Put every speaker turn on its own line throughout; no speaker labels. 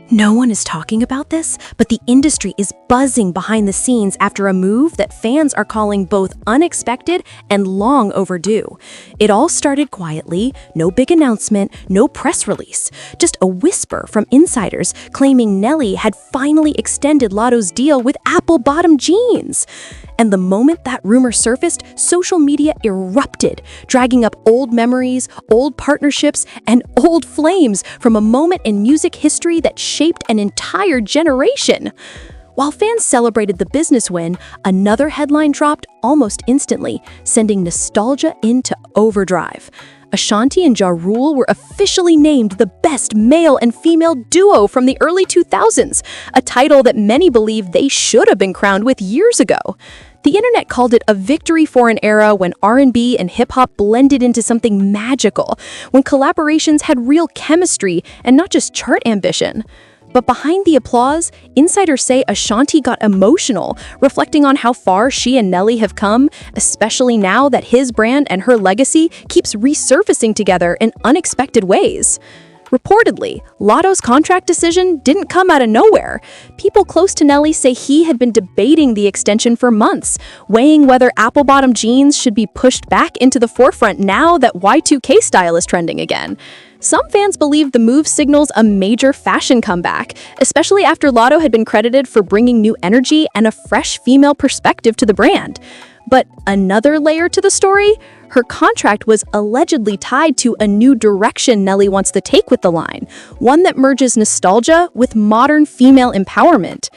No one is talking about this, but the industry is buzzing behind the scenes after a move that fans are calling both unexpected and long overdue. It all started quietly, no big announcement, no press release, just a whisper from insiders claiming Nelly had finally extended Latto's deal with apple-bottom jeans. And the moment that rumor surfaced, social media erupted, dragging up old memories, old partnerships, and old flames from a moment in music history that shaped an entire generation. While fans celebrated the business win, another headline dropped almost instantly, sending nostalgia into overdrive. Ashanti and Ja Rule were officially named the best male and female duo from the early 2000s, a title that many believe they should have been crowned with years ago. The internet called it a victory for an era when R&B and hip-hop blended into something magical, when collaborations had real chemistry and not just chart ambition. But behind the applause, insiders say Ashanti got emotional, reflecting on how far she and Nelly have come, especially now that his brand and her legacy keeps resurfacing together in unexpected ways. Reportedly, Latto's contract decision didn't come out of nowhere. People close to Nelly say he had been debating the extension for months, weighing whether apple-bottom jeans should be pushed back into the forefront now that Y2K style is trending again. Some fans believe the move signals a major fashion comeback, especially after Latto had been credited for bringing new energy and a fresh female perspective to the brand. But another layer to the story, her contract was allegedly tied to a new direction Nelly wants to take with the line, one that merges nostalgia with modern female empowerment.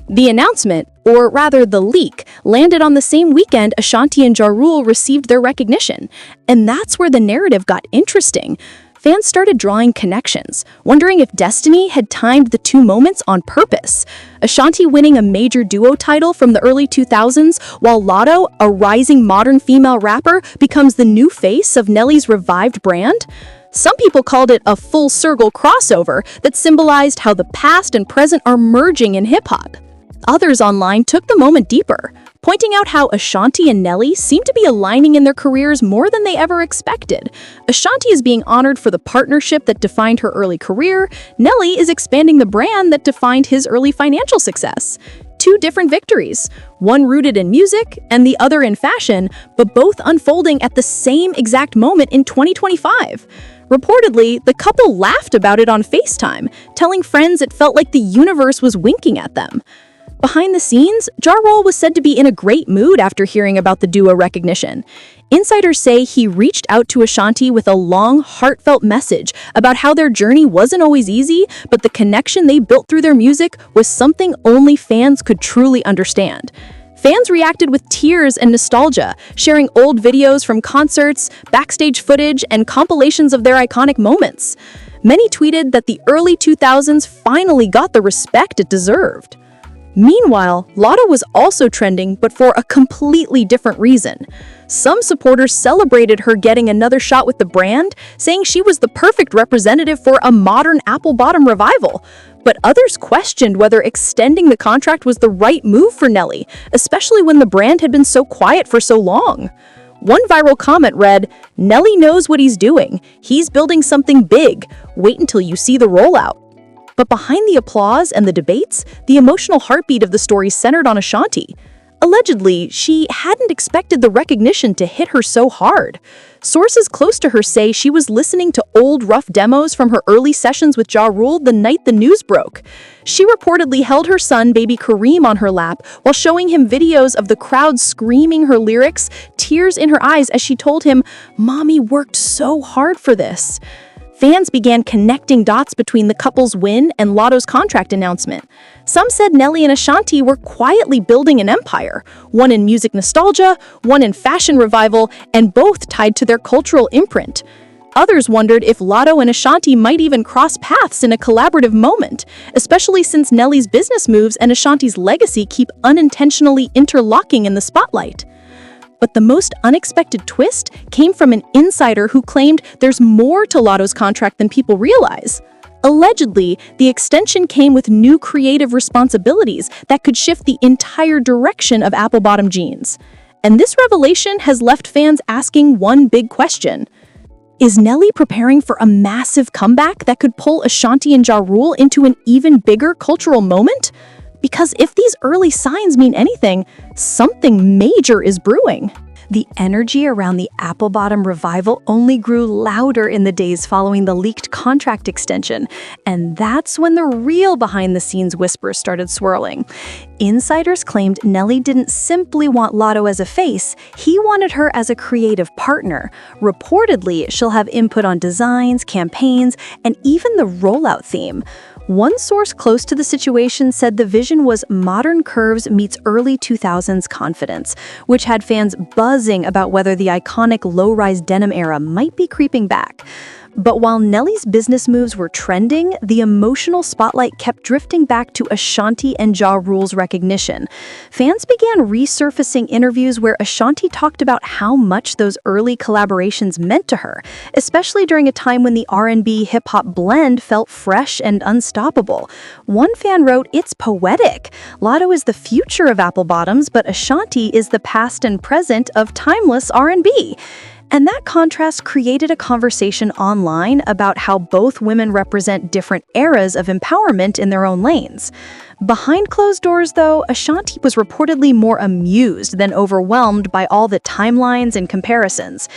The announcement, or rather the leak, landed on the same weekend Ashanti and Ja Rule received their recognition. And that's where the narrative got interesting. Fans started drawing connections, wondering if destiny had timed the two moments on purpose. Ashanti winning a major duo title from the early 2000s, while Latto, a rising modern female rapper, becomes the new face of Nelly's revived brand. Some people called it a full-circle crossover that symbolized how the past and present are merging in hip-hop. Others online took the moment deeper, pointing out how Ashanti and Nelly seem to be aligning in their careers more than they ever expected. Ashanti is being honored for the partnership that defined her early career. Nelly is expanding the brand that defined his early financial success. Two different victories, one rooted in music and the other in fashion, but both unfolding at the same exact moment in 2025. Reportedly, the couple laughed about it on FaceTime, telling friends it felt like the universe was winking at them. Behind the scenes, Ja Rule was said to be in a great mood after hearing about the duo recognition. Insiders say he reached out to Ashanti with a long, heartfelt message about how their journey wasn't always easy, but the connection they built through their music was something only fans could truly understand. Fans reacted with tears and nostalgia, sharing old videos from concerts, backstage footage, and compilations of their iconic moments. Many tweeted that the early 2000s finally got the respect it deserved. Meanwhile, Latto was also trending, but for a completely different reason. Some supporters celebrated her getting another shot with the brand, saying she was the perfect representative for a modern apple-bottom revival. But others questioned whether extending the contract was the right move for Nelly, especially when the brand had been so quiet for so long. One viral comment read, "Nelly knows what he's doing. He's building something big. Wait until you see the rollout." But behind the applause and the debates, the emotional heartbeat of the story centered on Ashanti. Allegedly, she hadn't expected the recognition to hit her so hard. Sources close to her say she was listening to old rough demos from her early sessions with Ja Rule the night the news broke. She reportedly held her son, baby Kareem, on her lap while showing him videos of the crowd screaming her lyrics, tears in her eyes as she told him, "Mommy worked so hard for this." Fans began connecting dots between the couple's win and Latto's contract announcement. Some said Nelly and Ashanti were quietly building an empire, one in music nostalgia, one in fashion revival, and both tied to their cultural imprint. Others wondered if Latto and Ashanti might even cross paths in a collaborative moment, especially since Nelly's business moves and Ashanti's legacy keep unintentionally interlocking in the spotlight. But the most unexpected twist came from an insider who claimed there's more to Latto's contract than people realize. Allegedly, the extension came with new creative responsibilities that could shift the entire direction of apple-bottom jeans. And this revelation has left fans asking one big question. Is Nelly preparing for a massive comeback that could pull Ashanti and Ja Rule into an even bigger cultural moment? Because if these early signs mean anything, something major is brewing. The energy around the Apple Bottom revival only grew louder in the days following the leaked contract extension, and that's when the real behind-the-scenes whispers started swirling. Insiders claimed Nelly didn't simply want Latto as a face, he wanted her as a creative partner. Reportedly, she'll have input on designs, campaigns, and even the rollout theme. One source close to the situation said the vision was modern curves meets early 2000s confidence, which had fans buzzing about whether the iconic low-rise denim era might be creeping back. But while Nelly's business moves were trending, the emotional spotlight kept drifting back to Ashanti and Ja Rule's recognition. Fans began resurfacing interviews where Ashanti talked about how much those early collaborations meant to her, especially during a time when the R&B hip-hop blend felt fresh and unstoppable. One fan wrote, "It's poetic. Latto is the future of Apple Bottoms, but Ashanti is the past and present of timeless R&B." And that contrast created a conversation online about how both women represent different eras of empowerment in their own lanes. Behind closed doors, though, Ashanti was reportedly more amused than overwhelmed by all the timelines and comparisons.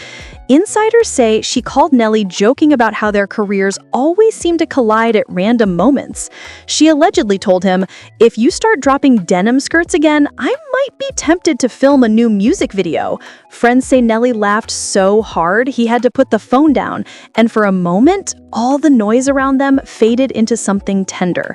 Insiders say she called Nelly joking about how their careers always seem to collide at random moments. She allegedly told him, "If you start dropping denim skirts again, I might be tempted to film a new music video." Friends say Nelly laughed so hard he had to put the phone down, and for a moment, all the noise around them faded into something tender.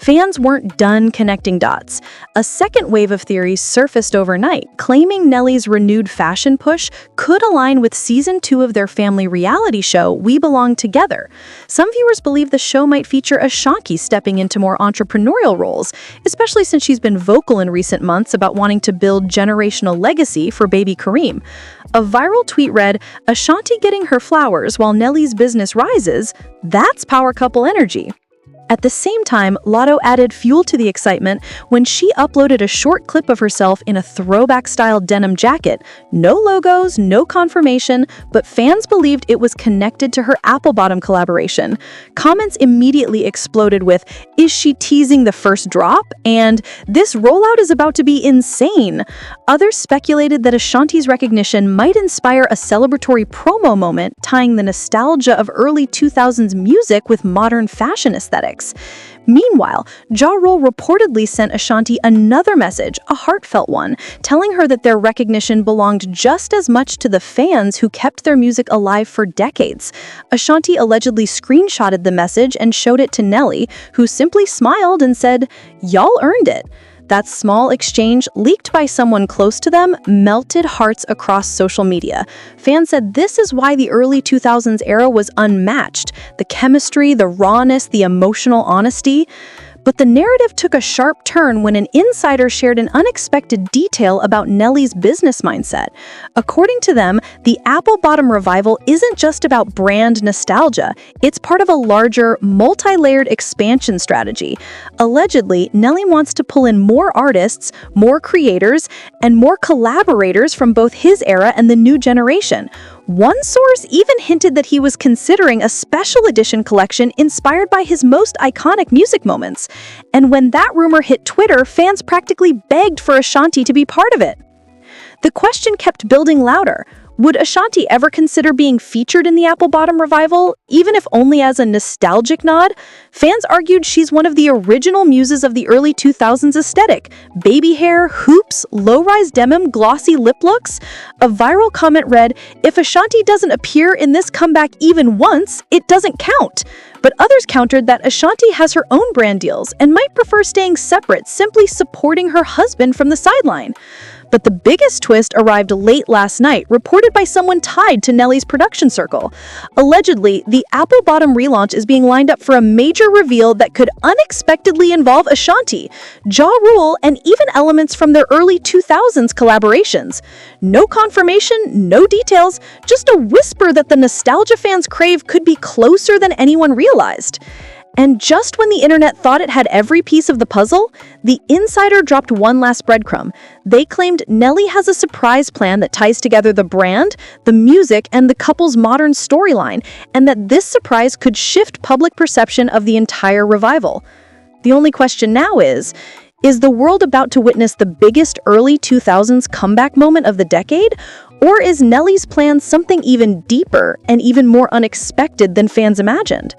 Fans weren't done connecting dots. A second wave of theories surfaced overnight, claiming Nelly's renewed fashion push could align with season 2 of their family reality show, We Belong Together. Some viewers believe the show might feature Ashanti stepping into more entrepreneurial roles, especially since she's been vocal in recent months about wanting to build generational legacy for baby Kareem. A viral tweet read, "Ashanti getting her flowers while Nelly's business rises, that's power couple energy." At the same time, Latto added fuel to the excitement when she uploaded a short clip of herself in a throwback-style denim jacket. No logos, no confirmation, but fans believed it was connected to her Apple Bottom collaboration. Comments immediately exploded with, "Is she teasing the first drop?" and "This rollout is about to be insane." Others speculated that Ashanti's recognition might inspire a celebratory promo moment tying the nostalgia of early 2000s music with modern fashion aesthetics. Meanwhile, Ja Rule reportedly sent Ashanti another message, a heartfelt one, telling her that their recognition belonged just as much to the fans who kept their music alive for decades. Ashanti allegedly screenshotted the message and showed it to Nelly, who simply smiled and said, "Y'all earned it." That small exchange, leaked by someone close to them, melted hearts across social media. Fans said this is why the early 2000s era was unmatched. The chemistry, the rawness, the emotional honesty. But the narrative took a sharp turn when an insider shared an unexpected detail about Nelly's business mindset. According to them, the Apple Bottom revival isn't just about brand nostalgia. It's part of a larger, multi-layered expansion strategy. Allegedly, Nelly wants to pull in more artists, more creators, and more collaborators from both his era and the new generation. One source even hinted that he was considering a special edition collection inspired by his most iconic music moments. And when that rumor hit Twitter, fans practically begged for Ashanti to be part of it. The question kept building louder. Would Ashanti ever consider being featured in the Apple Bottom revival, even if only as a nostalgic nod? Fans argued she's one of the original muses of the early 2000s aesthetic. Baby hair, hoops, low-rise denim, glossy lip looks. A viral comment read, "If Ashanti doesn't appear in this comeback even once, it doesn't count." But others countered that Ashanti has her own brand deals and might prefer staying separate, simply supporting her husband from the sideline. But the biggest twist arrived late last night, reported by someone tied to Nelly's production circle. Allegedly, the Apple Bottom relaunch is being lined up for a major reveal that could unexpectedly involve Ashanti, Ja Rule, and even elements from their early 2000s collaborations. No confirmation, no details, just a whisper that the nostalgia fans crave could be closer than anyone realized. And just when the internet thought it had every piece of the puzzle, the insider dropped one last breadcrumb. They claimed Nelly has a surprise plan that ties together the brand, the music, and the couple's modern storyline, and that this surprise could shift public perception of the entire revival. The only question now is the world about to witness the biggest early 2000s comeback moment of the decade? Or is Nelly's plan something even deeper and even more unexpected than fans imagined?